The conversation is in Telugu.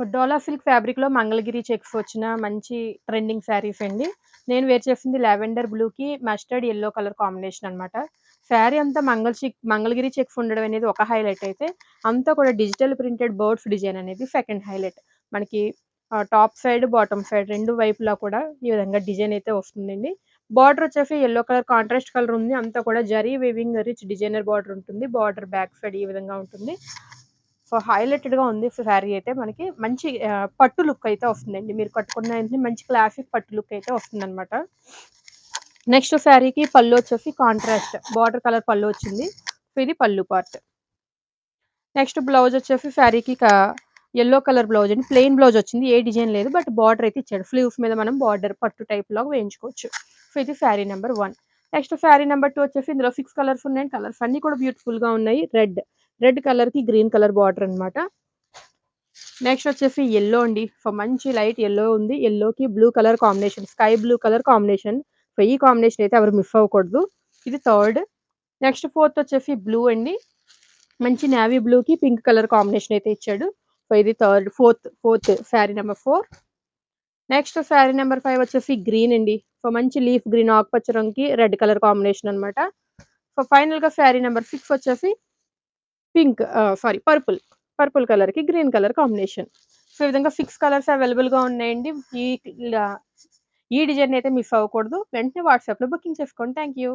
డోలా సిల్క్ ఫ్యాబ్రిక్‌లో మంగళగిరి చెక్స్ వచ్చిన మంచి ట్రెండింగ్ శారీస్ అండి. నేను వేర్ చేసింది లావెండర్ బ్లూకి మస్టర్డ్ యెల్లో కలర్ కాంబినేషన్ అనమాట. శారీ అంతా మంగళగిరి చెక్స్ ఉండడం అనేది ఒక హైలైట్ అయితే, అంతా కూడా డిజిటల్ ప్రింటెడ్ బర్డ్స్ డిజైన్ అనేది సెకండ్ హైలైట్. మనకి టాప్ సైడ్, బాటమ్ సైడ్ 2 వైపులా కూడా ఈ విధంగా డిజైన్ అయితే వస్తుందండి. బార్డర్ వచ్చేసి యెల్లో కలర్ కాంట్రాస్ట్ కలర్ ఉంది. అంతా కూడా zari weaving rich designer border ఉంటుంది. బార్డర్ బ్యాక్ సైడ్ ఈ విధంగా ఉంటుంది. సో, హైలైటెడ్‌గా ఉంది శారీ అయితే మనకి మంచి పట్టు లుక్ అయితే వస్తుందండి. మీరు కట్టుకున్న వెంటనే మంచి క్లాసిక్ పట్టు లుక్ అయితే వస్తుందనమాట. నెక్స్ట్ శారీకి పళ్ళు వచ్చేసి కాంట్రాస్ట్ బార్డర్ కలర్ పళ్ళు వచ్చింది. సో, ఇది పళ్ళు పార్ట్. నెక్స్ట్ బ్లౌజ్ వచ్చేసి శారీకి యెల్లో కలర్ బ్లౌజ్ అండి. ప్లెయిన్ బ్లౌజ్ వచ్చింది. ఏ డిజైన్ లేదు. బట్ బార్డర్ అయితే ఇచ్చాడు. స్లీవ్స్ మీద మనం బార్డర్ పట్టు టైప్‌లో వేయించుకోవచ్చు. సో, ఇది sari number 1. Next sari number 2 వచ్చేసి ఇందులో 6 కలర్స్ ఉన్నాయి. కలర్స్ అన్నీ కూడా బ్యూటిఫుల్‌గా ఉన్నాయి. రెడ్ కలర్‌కి గ్రీన్ కలర్ బార్డర్ అనమాట. నెక్స్ట్ వచ్చేసి యెల్లో అండి. సో, మంచి లైట్ యెల్లో ఉంది. యెల్లోకి blue colour combination, sky blue colour combination. So, ఈ కాంబినేషన్ అయితే ఎవరు మిస్ అవ్వకూడదు. ఇది థర్డ్. నెక్స్ట్ ఫోర్త్ వచ్చేసి బ్లూ అండి. మంచి నేవీ బ్లూకి పింక్ కలర్ కాంబినేషన్ అయితే ఇచ్చాడు. సో, ఇది fourth sari number 4. Next sari number 5 వచ్చేసి గ్రీన్ అండి. సో, మంచి లీఫ్ గ్రీన్ ఆకుపచ్చ రంగుకి రెడ్ కలర్ కాంబినేషన్ అనమాట. సో, ఫైనల్‌గా శారీ నెంబర్ 6 వచ్చేసి పర్పుల్ కలర్‌కి గ్రీన్ కలర్ కాంబినేషన్. సో, ఈ విధంగా 6 కలర్స్ అవైలబుల్‌గా ఉన్నాయండి. ఈ ఇలా ఈ డిజైన్ అయితే మిస్ అవ్వకూడదు. వెంటనే వాట్సాప్‌లో బుకింగ్ చేసుకోండి. Thank you.